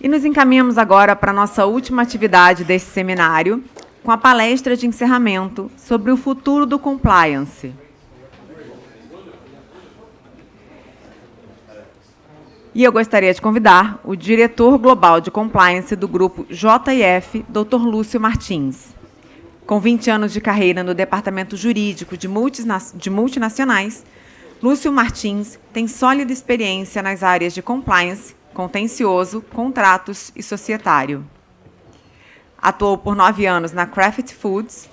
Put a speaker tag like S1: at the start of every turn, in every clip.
S1: E nos encaminhamos agora para a nossa última atividade deste seminário, com a palestra de encerramento sobre o futuro do compliance. E eu gostaria de convidar o diretor global de compliance do grupo JF, Dr. Lúcio Martins. Com 20 anos de carreira no departamento jurídico de multinacionais, Lúcio Martins tem sólida experiência nas áreas de compliance, contencioso, contratos e societário. Atuou por 9 anos na Kraft Foods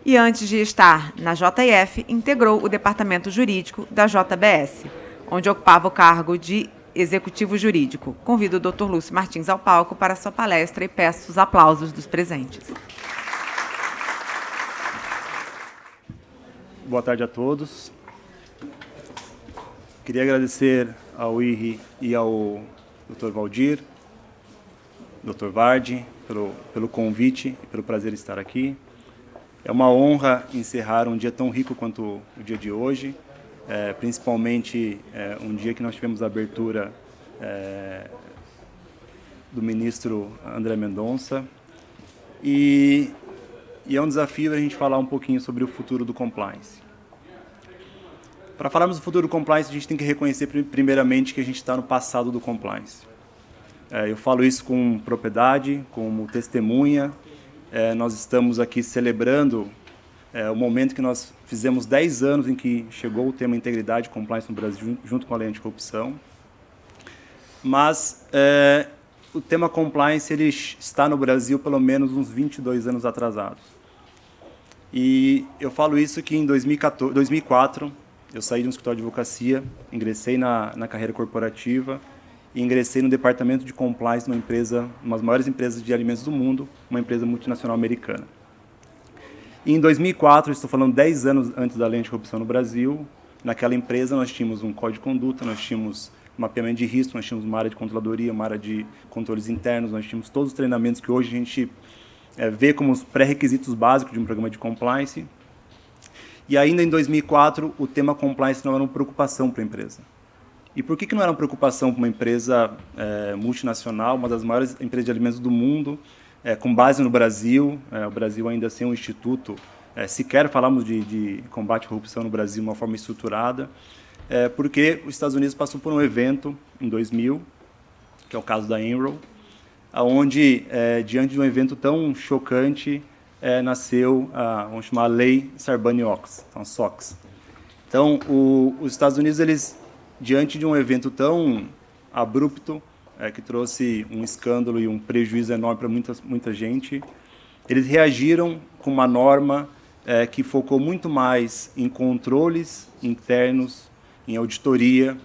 S1: e, antes de estar na JF, integrou o departamento jurídico da JBS, onde ocupava o cargo de executivo jurídico. Convido o Dr. Lúcio Martins ao palco para sua palestra e peço os aplausos dos presentes.
S2: Boa tarde a todos. Queria agradecer ao IRI e ao Dr. Valdir, Dr. Vardi, pelo convite e pelo prazer de estar aqui. É uma honra encerrar um dia tão rico quanto o dia de hoje, principalmente um dia que nós tivemos a abertura do ministro André Mendonça. E é um desafio a gente falar um pouquinho sobre o futuro do compliance. Para falarmos do futuro do compliance, a gente tem que reconhecer primeiramente que a gente está no passado do compliance. Eu falo isso com propriedade, como testemunha. Nós estamos aqui celebrando o momento que nós fizemos 10 anos em que chegou o tema integridade e compliance no Brasil, junto com a lei anticorrupção. Mas o tema compliance ele está no Brasil pelo menos uns 22 anos atrasados. E eu falo isso que em 2004, eu saí de um escritório de advocacia, ingressei na carreira corporativa e ingressei no departamento de compliance numa das maiores empresas de alimentos do mundo, uma empresa multinacional americana. E em 2004, estou falando 10 anos antes da lei anticorrupção no Brasil, naquela empresa nós tínhamos um código de conduta, nós tínhamos mapeamento de risco, nós tínhamos uma área de controladoria, uma área de controles internos, nós tínhamos todos os treinamentos que hoje a gente vê como os pré-requisitos básicos de um programa de compliance. E ainda em 2004, o tema compliance não era uma preocupação para a empresa. E por que não era uma preocupação para uma empresa multinacional, uma das maiores empresas de alimentos do mundo, com base no Brasil, o Brasil ainda sem um instituto, sequer falamos de combate à corrupção no Brasil de uma forma estruturada, porque os Estados Unidos passou por um evento em 2000, que é o caso da Enron, onde, diante de um evento tão chocante, nasceu vamos chamar a Lei Sarbanes-Oxley, então, SOX. Então, os Estados Unidos, eles, diante de um evento tão abrupto, que trouxe um escândalo e um prejuízo enorme para muita gente, eles reagiram com uma norma que focou muito mais em controles internos, em auditoria,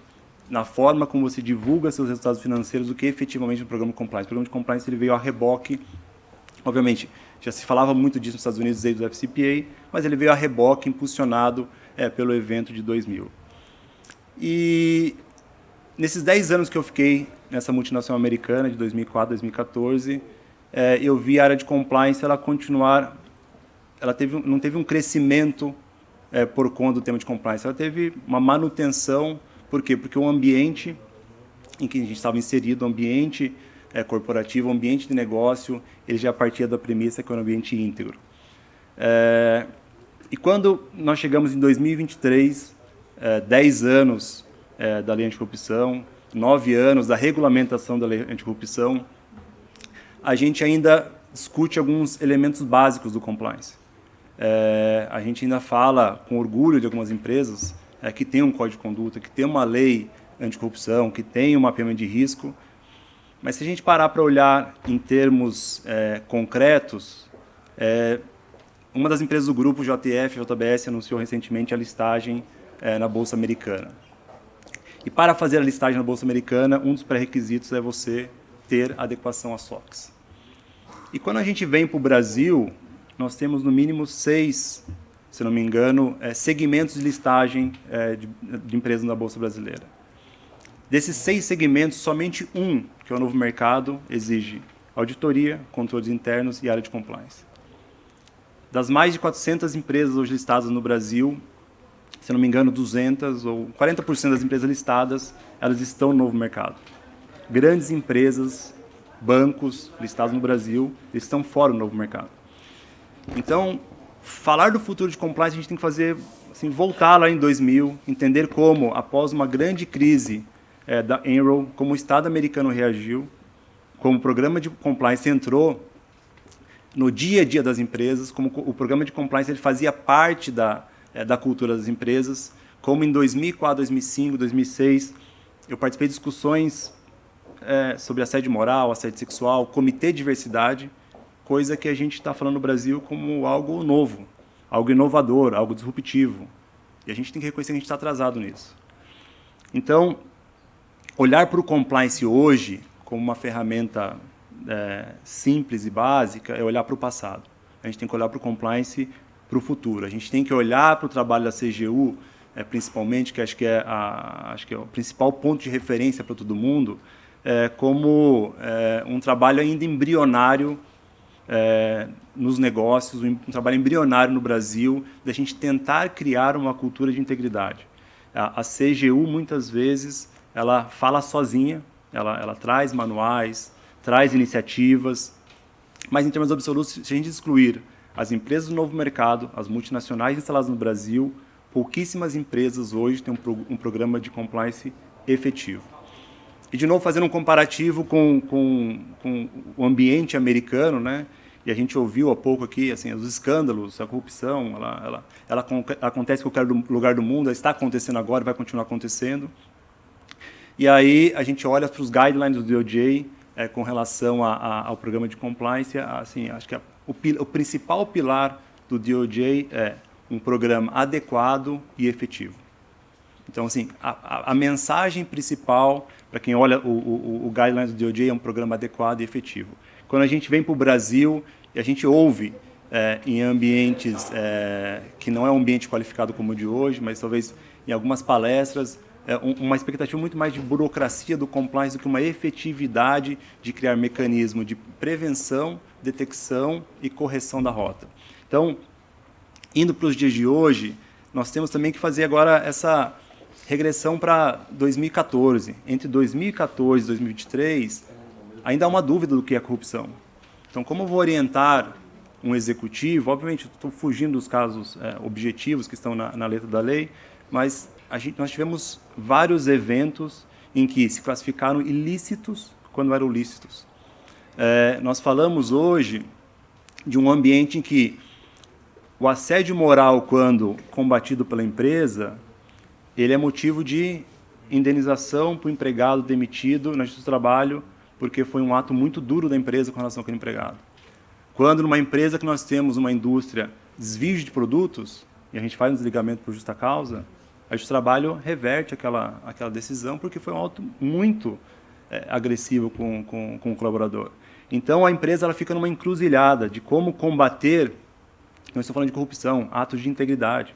S2: na forma como você divulga seus resultados financeiros do que efetivamente no programa de compliance. O programa de compliance ele veio a reboque, obviamente, já se falava muito disso nos Estados Unidos desde o FCPA, mas ele veio a reboque, impulsionado pelo evento de 2000. E nesses 10 anos que eu fiquei nessa multinacional americana, de 2004 a 2014, eu vi a área de compliance ela continuar, não teve um crescimento por conta do tema de compliance, ela teve uma manutenção. Por quê? Porque o ambiente em que a gente estava inserido, o ambiente corporativo, o ambiente de negócio, ele já partia da premissa que era um ambiente íntegro. E quando nós chegamos em 2023, 10 anos da lei anticorrupção, 9 anos da regulamentação da lei anticorrupção, a gente ainda discute alguns elementos básicos do compliance. A gente ainda fala com orgulho de algumas empresas que tem um código de conduta, que tem uma lei anticorrupção, que tem um mapeamento de risco, mas se a gente parar para olhar em termos concretos, uma das empresas do grupo, JF, JBS, anunciou recentemente a listagem na Bolsa Americana. E para fazer a listagem na Bolsa Americana, um dos pré-requisitos é você ter adequação à SOX. E quando a gente vem para o Brasil, nós temos no mínimo 6, se não me engano, segmentos de listagem de empresas na Bolsa Brasileira. Desses 6 segmentos, somente um, que é o novo mercado, exige auditoria, controles internos e área de compliance. Das mais de 400 empresas hoje listadas no Brasil, se não me engano, 200 ou 40% das empresas listadas, elas estão no novo mercado. Grandes empresas bancos listados no Brasil, eles estão fora do novo mercado. Então, falar do futuro de compliance, a gente tem que fazer, assim, voltar lá em 2000, entender como, após uma grande crise da Enron, como o Estado americano reagiu, como o programa de compliance entrou no dia a dia das empresas, como o programa de compliance ele fazia parte da cultura das empresas, como em 2004, 2005, 2006, eu participei de discussões sobre assédio moral, assédio sexual, comitê de diversidade, coisa que a gente está falando no Brasil como algo novo, algo inovador, algo disruptivo. E a gente tem que reconhecer que a gente está atrasado nisso. Então, olhar para o compliance hoje como uma ferramenta simples e básica é olhar para o passado. A gente tem que olhar para o compliance para o futuro. A gente tem que olhar para o trabalho da CGU, principalmente, que acho que é o principal ponto de referência para todo mundo, como um trabalho ainda embrionário nos negócios, um trabalho embrionário no Brasil, da gente tentar criar uma cultura de integridade. A CGU, muitas vezes, ela fala sozinha, ela traz manuais, traz iniciativas, mas, em termos absolutos, se a gente excluir as empresas do novo mercado, as multinacionais instaladas no Brasil, pouquíssimas empresas hoje têm um programa de compliance efetivo. E, de novo, fazendo um comparativo com o ambiente americano, né? E a gente ouviu há pouco aqui assim, os escândalos, a corrupção, ela acontece em qualquer lugar do mundo, ela está acontecendo agora e vai continuar acontecendo. E aí a gente olha para os guidelines do DOJ com relação ao programa de compliance. Assim, acho que o principal pilar do DOJ é um programa adequado e efetivo. Então, assim, a mensagem principal, para quem olha o guidelines do DOJ, é um programa adequado e efetivo. Quando a gente vem para o Brasil e a gente ouve em ambientes que não é um ambiente qualificado como o de hoje, mas talvez em algumas palestras, uma expectativa muito mais de burocracia do compliance do que uma efetividade de criar mecanismo de prevenção, detecção e correção da rota. Então, indo para os dias de hoje, nós temos também que fazer agora essa regressão para 2014. Entre 2014 e 2023, ainda há uma dúvida do que é corrupção. Então, como eu vou orientar um executivo? Obviamente, estou fugindo dos casos objetivos que estão na letra da lei, mas nós tivemos vários eventos em que se classificaram ilícitos quando eram lícitos. Nós falamos hoje de um ambiente em que o assédio moral, quando combatido pela empresa, ele é motivo de indenização para o empregado demitido na Justiça do Trabalho, porque foi um ato muito duro da empresa com relação àquele empregado. Quando numa empresa que nós temos uma indústria desvio de produtos, e a gente faz um desligamento por justa causa, a Justiça do Trabalho reverte aquela decisão, porque foi um ato muito agressivo com o colaborador. Então, a empresa ela fica numa encruzilhada de como combater, não estou falando de corrupção, atos de integridade.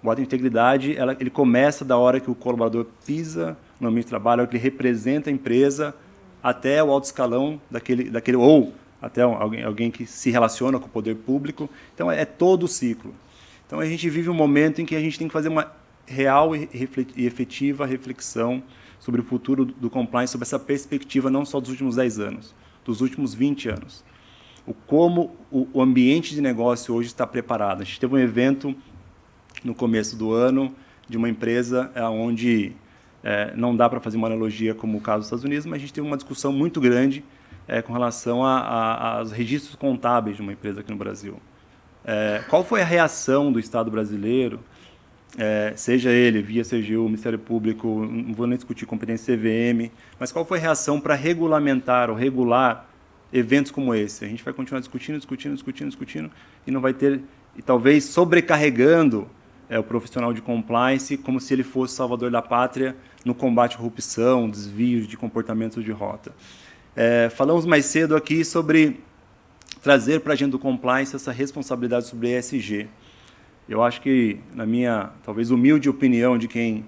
S2: O ato de integridade ele começa da hora que o colaborador pisa no ambiente de trabalho, a hora que ele representa a empresa, até o alto escalão daquele ou até alguém que se relaciona com o poder público. Então, é todo o ciclo. Então, a gente vive um momento em que a gente tem que fazer uma real e efetiva reflexão sobre o futuro do compliance, sobre essa perspectiva não só dos últimos 10 anos, dos últimos 20 anos. Como o ambiente de negócio hoje está preparado. A gente teve um evento no começo do ano de uma empresa onde não dá para fazer uma analogia como o caso dos Estados Unidos, mas a gente teve uma discussão muito grande com relação aos registros contábeis de uma empresa aqui no Brasil. Qual foi a reação do Estado brasileiro, seja ele via CGU, Ministério Público, não vou nem discutir competência CVM, mas qual foi a reação para regulamentar ou regular eventos como esse? A gente vai continuar discutindo e não vai ter, e talvez sobrecarregando o profissional de compliance como se ele fosse salvador da pátria no combate à corrupção, desvios de comportamentos de rota. Falamos mais cedo aqui sobre trazer para a agenda do compliance essa responsabilidade sobre ESG. Eu acho que, na minha, talvez, humilde opinião de quem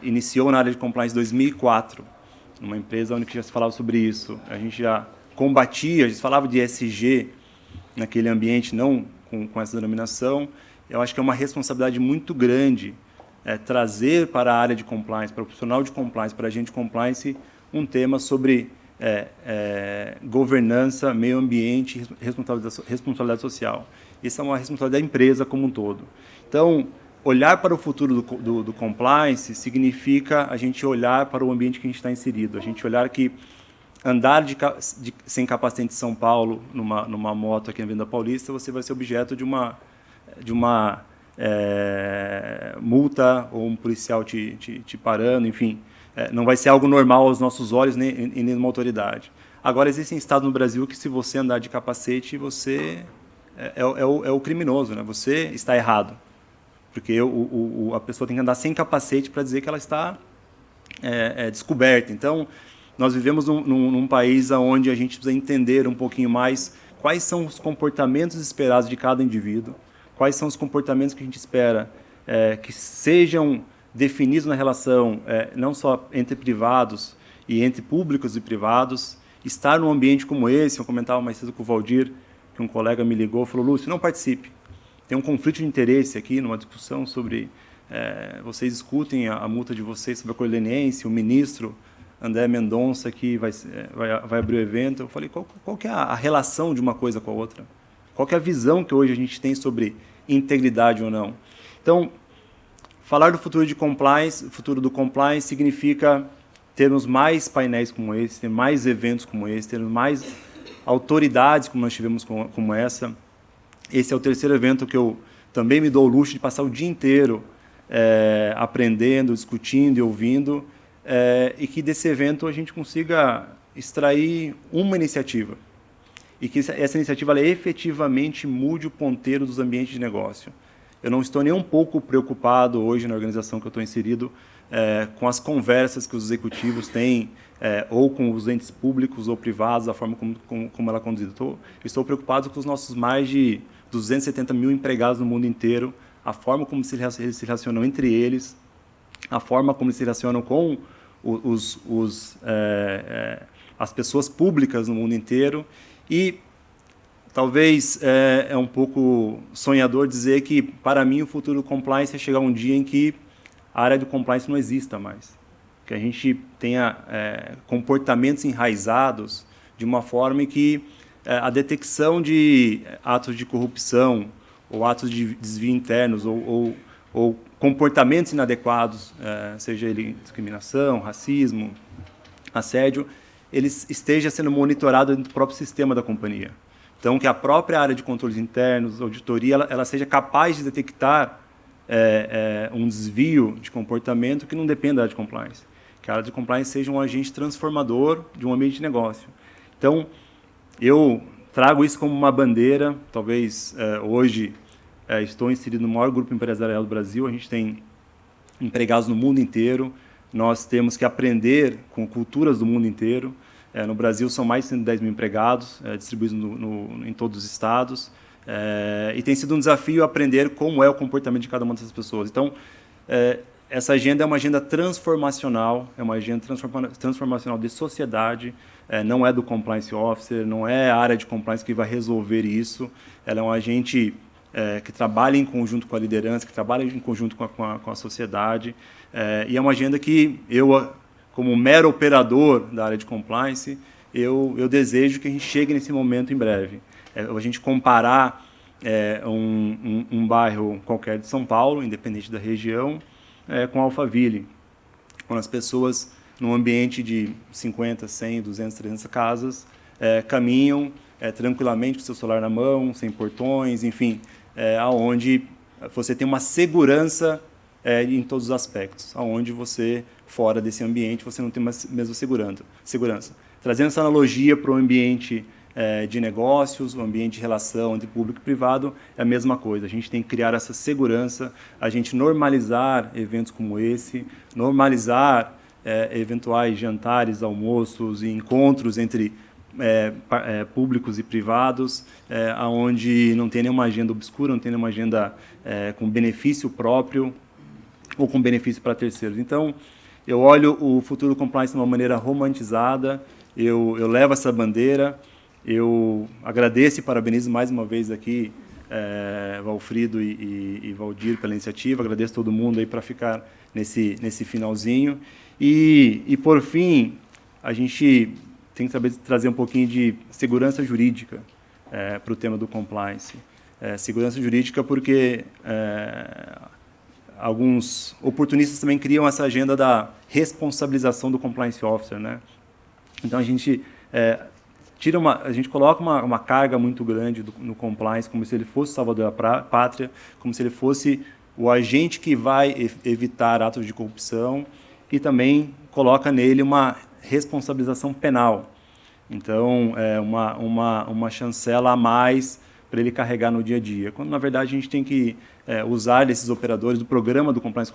S2: iniciou na área de compliance em 2004, numa empresa onde já se falava sobre isso, a gente já combatia, a gente falava de ESG naquele ambiente, não com essa denominação. Eu acho que é uma responsabilidade muito grande trazer para a área de compliance, para o profissional de compliance, para a agente de compliance, um tema sobre governança, meio ambiente e responsabilidade social. Isso é uma responsabilidade da empresa como um todo. Então, olhar para o futuro do compliance significa a gente olhar para o ambiente que a gente está inserido, a gente olhar que andar sem capacete em São Paulo, numa moto aqui na Avenida Paulista, você vai ser objeto de uma multa ou um policial te parando, enfim. Não vai ser algo normal aos nossos olhos nem nenhuma autoridade. Agora, existem estados no Brasil que, se você andar de capacete, você é o criminoso, né? Você está errado. Porque a pessoa tem que andar sem capacete para dizer que ela está descoberta. Então, nós vivemos num país onde a gente precisa entender um pouquinho mais quais são os comportamentos esperados de cada indivíduo, quais são os comportamentos que a gente espera que sejam definidos na relação não só entre privados e entre públicos e privados. Estar num ambiente como esse, eu comentava mais cedo com o Valdir, que um colega me ligou e falou: Lúcio, não participe. Tem um conflito de interesse aqui, numa discussão sobre... vocês discutem a multa de vocês sobre a Cor Leniense, o ministro André Mendonça, que vai abrir o evento. Eu falei, qual que é a relação de uma coisa com a outra? Qual que é a visão que hoje a gente tem sobre integridade ou não? Então, falar do futuro do compliance significa termos mais painéis como esse, ter mais eventos como esse, termos mais autoridades como nós tivemos como essa. Esse é o terceiro evento que eu também me dou o luxo de passar o dia inteiro aprendendo, discutindo e ouvindo, e que desse evento a gente consiga extrair uma iniciativa, e que essa iniciativa ela efetivamente mude o ponteiro dos ambientes de negócio. Eu não estou nem um pouco preocupado hoje na organização que eu estou inserido com as conversas que os executivos têm, ou com os entes públicos ou privados, a forma como ela é conduzida. Estou preocupado com os nossos mais de 270 mil empregados no mundo inteiro, a forma como eles se relacionam entre eles, a forma como eles se relacionam com as pessoas públicas no mundo inteiro. E talvez é um pouco sonhador dizer que, para mim, o futuro do compliance é chegar um dia em que a área do compliance não exista mais, que a gente tenha comportamentos enraizados de uma forma em que a detecção de atos de corrupção ou atos de desvio internos ou comportamentos inadequados, seja ele discriminação, racismo, assédio, ele esteja sendo monitorado dentro do próprio sistema da companhia. Então, que a própria área de controles internos, auditoria, ela seja capaz de detectar um desvio de comportamento que não dependa da área de compliance. Que a área de compliance seja um agente transformador de um ambiente de negócio. Então, eu trago isso como uma bandeira. Talvez hoje estou inserido no maior grupo empresarial do Brasil. A gente tem empregados no mundo inteiro. Nós temos que aprender com culturas do mundo inteiro. No Brasil são mais de 110 mil empregados, distribuídos em todos os estados. E tem sido um desafio aprender como é o comportamento de cada uma dessas pessoas. Então, essa agenda é uma agenda transformacional, é uma agenda transformacional de sociedade, não é do compliance officer, não é a área de compliance que vai resolver isso. Ela é um agente que trabalha em conjunto com a liderança, que trabalha em conjunto com a sociedade, e é uma agenda que eu, como mero operador da área de compliance, eu desejo que a gente chegue nesse momento em breve. A gente comparar um bairro qualquer de São Paulo, independente da região, com Alphaville, quando as pessoas, num ambiente de 50, 100, 200, 300 casas, caminham tranquilamente com o seu celular na mão, sem portões, enfim, aonde você tem uma segurança em todos os aspectos, aonde você, fora desse ambiente, você não tem a mesma segurança. Trazendo essa analogia para o ambiente de negócios, o ambiente de relação entre público e privado, é a mesma coisa. A gente tem que criar essa segurança, a gente normalizar eventos como esse, normalizar eventuais jantares, almoços e encontros entre públicos e privados, onde não tem nenhuma agenda obscura, não tem nenhuma agenda com benefício próprio ou com benefício para terceiros. Então, eu olho o futuro compliance de uma maneira romantizada, eu levo essa bandeira. Eu agradeço e parabenizo mais uma vez aqui Valfrido e Valdir pela iniciativa, agradeço todo mundo aí para ficar nesse finalzinho. E, por fim, a gente tem que trazer um pouquinho de segurança jurídica para o tema do compliance. Segurança jurídica porque alguns oportunistas também criam essa agenda da responsabilização do compliance officer, né? Então a gente a gente coloca uma carga muito grande no compliance, como se ele fosse o salvador da pátria, como se ele fosse o agente que vai evitar atos de corrupção, e também coloca nele uma responsabilização penal. Então, uma chancela a mais para ele carregar no dia a dia. Quando, na verdade, a gente tem que usar esses operadores do programa do compliance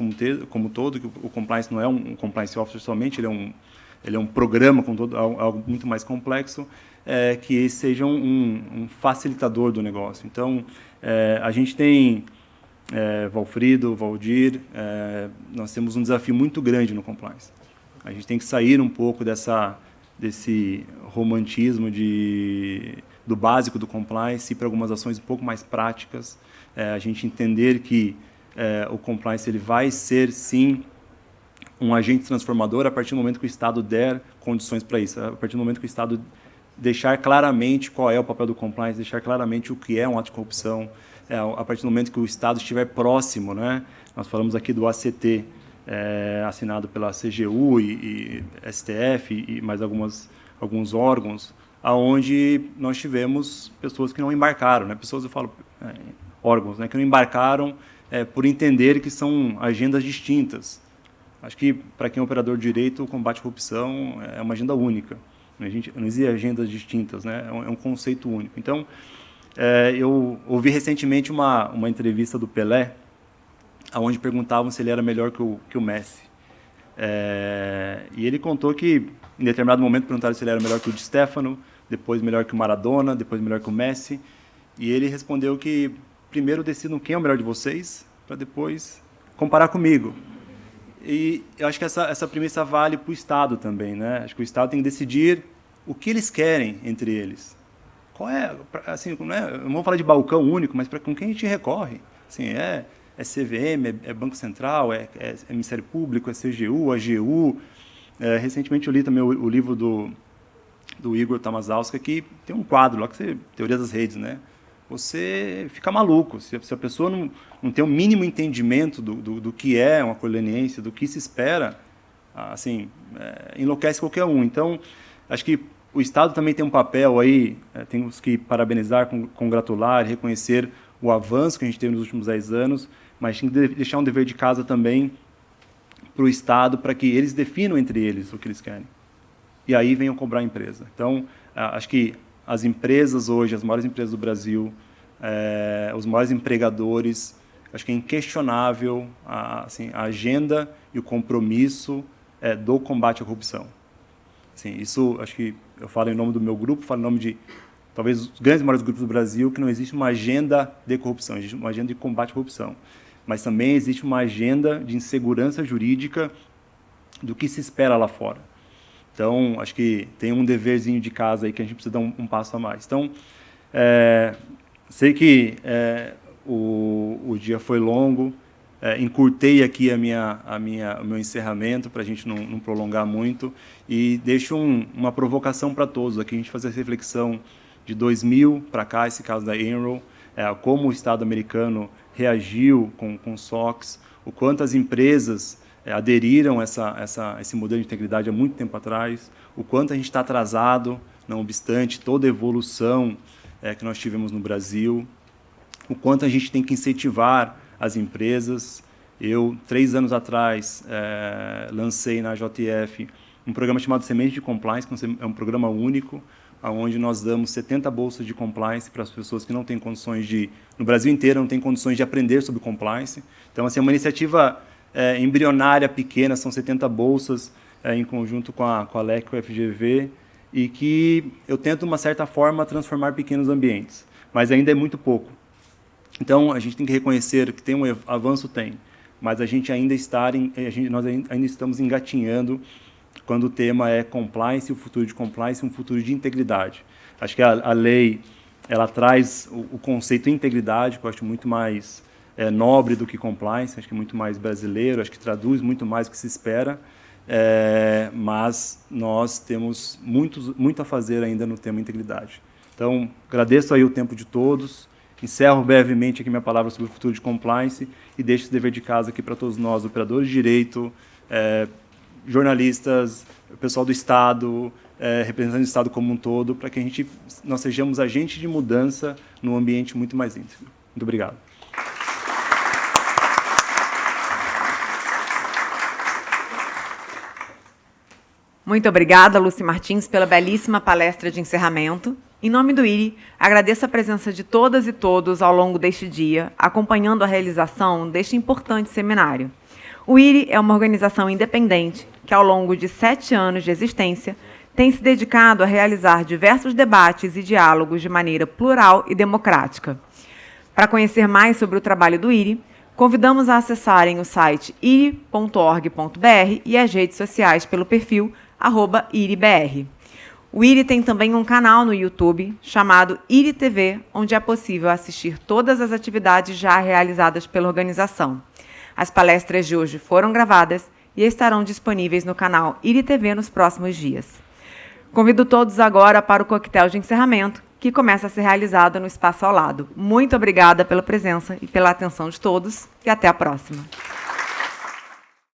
S2: como todo, que o compliance não é um compliance officer somente, ele é um programa com todo, algo muito mais complexo, que seja um facilitador do negócio. Então, a gente tem, Valfrido, Valdir, nós temos um desafio muito grande no compliance. A gente tem que sair um pouco desse romantismo do básico do compliance e para algumas ações um pouco mais práticas. A gente entender que o compliance ele vai ser, sim, um agente transformador a partir do momento que o Estado der condições para isso, a partir do momento que o Estado deixar claramente qual é o papel do compliance, deixar claramente o que é um ato de corrupção, a partir do momento que o Estado estiver próximo, né? Nós falamos aqui do ACT, assinado pela CGU e STF e mais alguns órgãos, aonde nós tivemos pessoas que não embarcaram, né? Pessoas, eu falo, órgãos, né? Que não embarcaram por entender que são agendas distintas. Acho que, para quem é operador de direito, o combate à corrupção é uma agenda única. Não existem agendas distintas, né? É um conceito único. Então, eu ouvi recentemente uma entrevista do Pelé, onde perguntavam se ele era melhor que o Messi. E ele contou que, em determinado momento, perguntaram se ele era melhor que o Di Stéfano, depois melhor que o Maradona, depois melhor que o Messi. E ele respondeu que primeiro decidam quem é o melhor de vocês, para depois comparar comigo. E eu acho que essa premissa vale para o Estado também, né? Acho que o Estado tem que decidir o que eles querem entre eles. Qual assim, não eu não vou falar de balcão único, mas com quem a gente recorre? Assim, é CVM, é Banco Central, é Ministério Público, é CGU, AGU. Recentemente eu li também o livro do Igor Tamazowska, que tem um quadro lá, Teoria das Redes, né? Você fica maluco. Se a pessoa não tem o mínimo entendimento do que é uma coloniência, do que se espera, assim, enlouquece qualquer um. Então, acho que o Estado também tem um papel aí, temos que parabenizar, congratular, reconhecer o avanço que a gente teve nos últimos 10 anos, mas tem que deixar um dever de casa também para o Estado, para que eles definam entre eles o que eles querem. E aí venham cobrar a empresa. Então, acho que as empresas hoje, as maiores empresas do Brasil, os maiores empregadores, acho que é inquestionável a agenda e o compromisso do combate à corrupção. Assim, isso, acho que eu falo em nome do meu grupo, falo em nome de, talvez, os grandes maiores grupos do Brasil, que não existe uma agenda de corrupção, existe uma agenda de combate à corrupção. Mas também existe uma agenda de insegurança jurídica do que se espera lá fora. Então, acho que tem um deverzinho de casa aí que a gente precisa dar um passo a mais. Então, sei que o dia foi longo, encurtei aqui o meu encerramento para a gente não prolongar muito e deixo uma provocação para todos aqui, a gente fazer essa reflexão de 2000 para cá, esse caso da Enron, como o Estado americano reagiu com o SOX, o quanto as empresas aderiram a esse modelo de integridade há muito tempo atrás, o quanto a gente está atrasado, não obstante toda a evolução que nós tivemos no Brasil, o quanto a gente tem que incentivar as empresas. Eu, 3 anos atrás, lancei na JF um programa chamado Semente de Compliance, que é um programa único, onde nós damos 70 bolsas de compliance para as pessoas que não têm condições no Brasil inteiro, não têm condições de aprender sobre compliance. Então, assim, é uma iniciativa embrionária, pequena, são 70 bolsas em conjunto com a LEC e com a FGV, e que eu tento, de uma certa forma, transformar pequenos ambientes, mas ainda é muito pouco. Então, a gente tem que reconhecer que tem um avanço, mas a gente nós ainda estamos engatinhando quando o tema é compliance, o futuro de compliance, um futuro de integridade. Acho que a lei ela traz o conceito de integridade, que eu acho muito mais nobre do que compliance, acho que é muito mais brasileiro, acho que traduz muito mais o que se espera, mas nós temos muito a fazer ainda no tema integridade. Então, agradeço aí o tempo de todos, encerro brevemente aqui minha palavra sobre o futuro de compliance e deixo esse dever de casa aqui para todos nós, operadores de direito, jornalistas, pessoal do Estado, representantes do Estado como um todo, para que nós sejamos agentes de mudança num ambiente muito mais íntegro. Muito obrigado.
S1: Muito obrigada, Lúcia Martins, pela belíssima palestra de encerramento. Em nome do IRI, agradeço a presença de todas e todos ao longo deste dia, acompanhando a realização deste importante seminário. O IRI é uma organização independente que, ao longo de 7 anos de existência, tem se dedicado a realizar diversos debates e diálogos de maneira plural e democrática. Para conhecer mais sobre o trabalho do IRI, convidamos a acessarem o site iri.org.br e as redes sociais pelo perfil @iribr. O IRI tem também um canal no YouTube chamado IRI TV, onde é possível assistir todas as atividades já realizadas pela organização. As palestras de hoje foram gravadas e estarão disponíveis no canal IRI TV nos próximos dias. Convido todos agora para o coquetel de encerramento, que começa a ser realizado no espaço ao lado. Muito obrigada pela presença e pela atenção de todos, e até a próxima.